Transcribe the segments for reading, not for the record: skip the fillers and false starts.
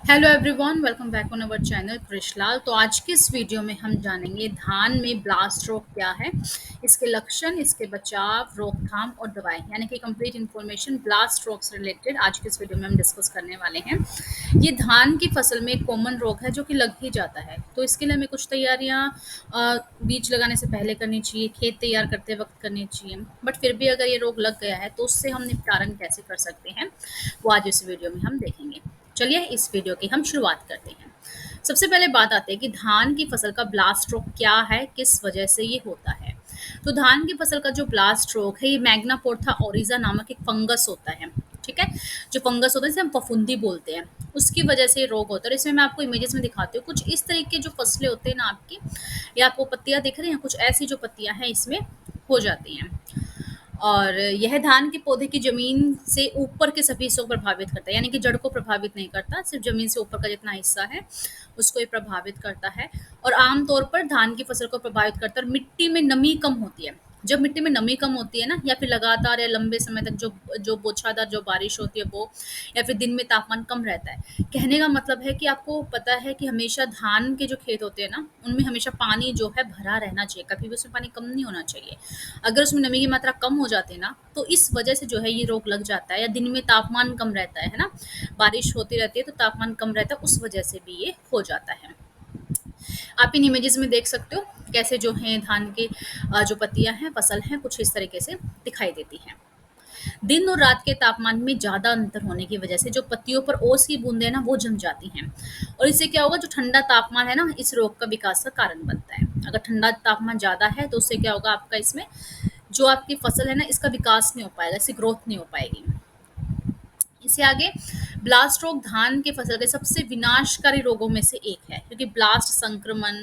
Hello everyone, welcome back on our channel Krishnalal. तो आज के इस वीडियो में हम जानेंगे धान में ब्लास्ट रोग क्या है, इसके लक्षण, इसके बचाव, रोकथाम और दवाई, यानी कि कंप्लीट इन्फॉर्मेशन ब्लास्ट रोग से रिलेटेड आज के इस वीडियो में हम डिस्कस करने वाले हैं। ये धान की फसल में एक कॉमन रोग है जो कि लग ही जाता है। तो इसके लिए हमें कुछ तैयारियां बीज लगाने से पहले करनी चाहिए, खेत तैयार करते वक्त करनी चाहिए। बट फिर भी अगर ये रोग लग गया है तो उससे हम निपटारण कैसे कर सकते हैं, वो आज इस वीडियो में हम देखेंगे। चलिए इस वीडियो की हम शुरुआत करते हैं। सबसे पहले बात आती है कि धान की फसल का ब्लास्ट रोग क्या है, किस वजह से ये होता है। तो धान की फसल का जो ब्लास्ट रोग है, ये मैग्नापोर्था ओरिजा नामक एक फंगस होता है। ठीक है, जो फंगस होता है जिसे हम फफूंदी बोलते हैं, उसकी वजह से ये रोग होता है। और इसमें मैं आपको इमेजेस में दिखाती हूँ। कुछ इस तरीके जो फसलें होते हैं ना आपकी, या आपको पत्तियां दिख रही हैं, कुछ ऐसी जो पत्तियां हैं इसमें हो जाती हैं। और यह धान के पौधे की जमीन से ऊपर के सभी हिस्सों को प्रभावित करता है, यानी कि जड़ को प्रभावित नहीं करता, सिर्फ जमीन से ऊपर का जितना हिस्सा है उसको ये प्रभावित करता है। और आमतौर पर धान की फसल को प्रभावित करता है। और मिट्टी में नमी कम होती है। जब मिट्टी में नमी कम होती है ना, या फिर लगातार या लंबे समय तक जो जो बौछादार जो बारिश होती है वो, या फिर दिन में तापमान कम रहता है। कहने का मतलब है कि आपको पता है कि हमेशा धान के जो खेत होते हैं ना, उनमें हमेशा पानी जो है भरा रहना चाहिए, कभी भी उसमें पानी कम नहीं होना चाहिए। अगर उसमें नमी की मात्रा कम हो जाती है ना, तो इस वजह से जो है ये रोग लग जाता है। या दिन में तापमान कम रहता है ना, बारिश होती रहती है तो तापमान कम रहता है, उस वजह से भी ये हो जाता है। आप इन इमेजेस में देख सकते हो कैसे जो है धान के जो पत्तियां हैं, फसल हैं, कुछ इस तरीके से दिखाई देती हैं। दिन और रात के तापमान में ज़्यादा अंतर होने की वजह से जो पत्तियों पर ओस की बूंदें ना वो जम जाती हैं। और इससे क्या होगा, जो ठंडा तापमान है ना, इस रोग का विकास का कारण बनता है। अगर ठंडा तापमान ज़्यादा है तो उससे क्या होगा, आपका इसमें जो आपकी फसल है ना, इसका विकास नहीं हो पाएगा, इसकी ग्रोथ नहीं हो पाएगी। इससे आगे, ब्लास्ट रोग धान के फसल के सबसे विनाशकारी रोगों में से एक है, क्योंकि ब्लास्ट संक्रमण,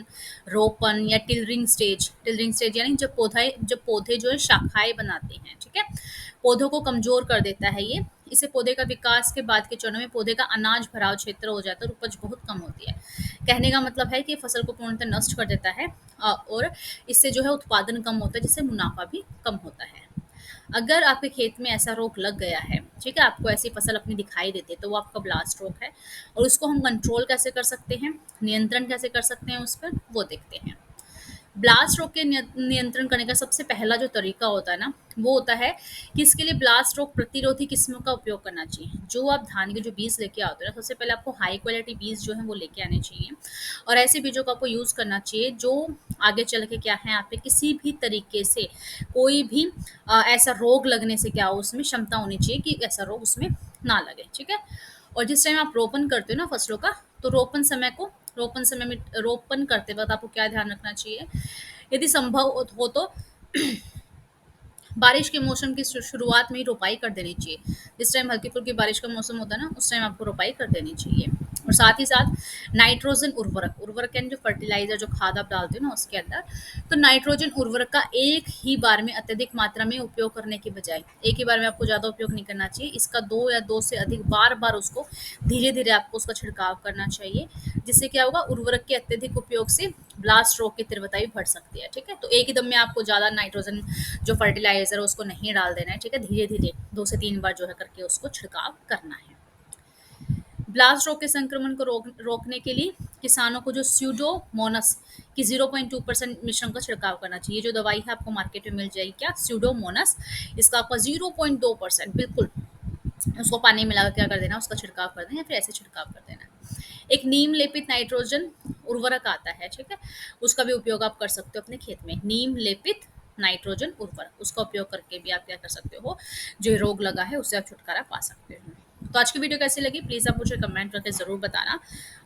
रोपन या टिलरिंग स्टेज यानी जब पौधे जो है शाखाएं बनाते हैं, ठीक है, पौधों को कमजोर कर देता है ये। इससे पौधे का विकास के बाद के चरणों में पौधे का अनाज भराव क्षेत्र हो जाता है और उपज बहुत कम होती है। कहने का मतलब है कि फसल को पूर्णतः नष्ट कर देता है। और इससे जो है उत्पादन कम होता है, जिससे मुनाफा भी कम होता है। अगर आपके खेत में ऐसा रोग लग गया है, ठीक है, आपको ऐसी फसल अपनी दिखाई देती है, तो वो आपका ब्लास्ट रोग है। और उसको हम कंट्रोल कैसे कर सकते हैं, नियंत्रण कैसे कर सकते हैं उस पर, वो देखते हैं। ब्लास्ट रोग के नियंत्रण करने का सबसे पहला जो तरीका होता है ना, वो होता है कि इसके लिए ब्लास्ट रोग प्रतिरोधी किस्मों का उपयोग करना चाहिए। जो आप धान के जो बीज लेके आते हो ना, सबसे पहले आपको हाई क्वालिटी बीज जो है वो लेके आने चाहिए। और ऐसे बीजों का आपको यूज़ करना चाहिए जो आगे चल के क्या है, आप पे किसी भी तरीके से कोई भी ऐसा रोग लगने से क्या हो, उसमें क्षमता होनी चाहिए कि ऐसा रोग उसमें ना लगे। ठीक है। और जिस टाइम आप रोपण करते हो ना फसलों का, तो रोपण समय में रोपण करते वक्त आपको क्या ध्यान रखना चाहिए, यदि संभव हो तो बारिश के मौसम की शुरुआत में ही रोपाई कर देनी चाहिए। जिस टाइम हल्की फुल्की बारिश का मौसम होता है ना, उस टाइम आपको रोपाई कर देनी चाहिए। और साथ ही साथ नाइट्रोजन उर्वरक यानी जो फर्टिलाइजर, जो खाद आप डालते हो ना उसके अंदर, तो नाइट्रोजन उर्वरक का एक ही बार में अत्यधिक मात्रा में उपयोग करने के बजाय, एक ही बार में आपको ज़्यादा उपयोग नहीं करना चाहिए। इसका दो से अधिक बार बार उसको धीरे धीरे आपको उसका छिड़काव करना चाहिए। जिससे क्या होगा, उर्वरक के अत्यधिक उपयोग से ब्लास्ट रोग की तीव्रता भी बढ़ सकती है। ठीक है, तो एक ही दम में आपको ज़्यादा नाइट्रोजन जो फर्टिलाइजर है उसको नहीं डाल देना है। ठीक है, धीरे धीरे 2 से 3 बार जो है करके उसको छिड़काव करना है। ब्लास्ट रोग के संक्रमण को रोकने के लिए किसानों को जो स्यूडोमोनस की 0.2% मिश्रण का छिड़काव करना चाहिए। जो दवाई है आपको मार्केट में मिल जाएगी, क्या, स्यूडोमोनस, इसका आपका 0.2% बिल्कुल उसको पानी मिला क्या कर देना, उसका छिड़काव कर देना, या फिर ऐसे छिड़काव कर देना। एक नीम लेपित नाइट्रोजन उर्वरक आता है, ठीक है, उसका भी उपयोग आप कर सकते हो अपने खेत में। नीम लेपित नाइट्रोजन उर्वरक, उसका उपयोग करके भी आप क्या कर सकते हो, जो रोग लगा है उससे आप छुटकारा पा सकते हो। तो आज की वीडियो कैसी लगी, प्लीज़ आप मुझे कमेंट करके ज़रूर बताना।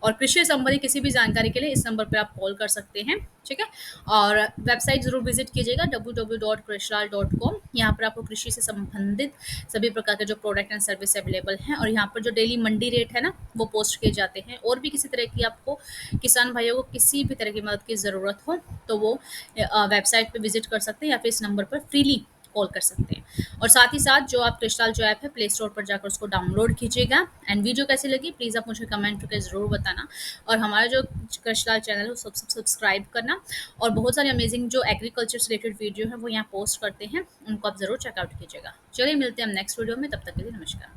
और कृषि संबंधी किसी भी जानकारी के लिए इस नंबर पर आप कॉल कर सकते हैं। ठीक है, और वेबसाइट ज़रूर विजिट कीजिएगा www.krishlal.com। यहाँ पर आपको कृषि से संबंधित सभी प्रकार के जो प्रोडक्ट एंड सर्विस अवेलेबल हैं, और यहाँ पर जो डेली मंडी रेट है ना वो पोस्ट किए जाते हैं। और भी किसी तरह की आपको किसान भाइयों को किसी भी तरह की मदद की ज़रूरत हो तो वो वेबसाइट पे विजिट कर सकते हैं, या फिर इस नंबर पर फ्रीली कॉल कर सकते हैं। और साथ ही साथ जो आप कृष्णाल जो ऐप है, प्ले स्टोर पर जाकर उसको डाउनलोड कीजिएगा। एंड वीडियो कैसी लगी प्लीज़ आप मुझे कमेंट करके ज़रूर बताना। और हमारा जो कृष्णाल चैनल है वो सब्सक्राइब करना। और बहुत सारे अमेजिंग जो एग्रीकल्चर से रिलेटेड वीडियो है वो यहाँ पोस्ट करते हैं, उनको आप ज़रूर चेकआउट कीजिएगा। चलिए मिलते हैं हम नेक्स्ट वीडियो में, तब तक के लिए नमस्कार।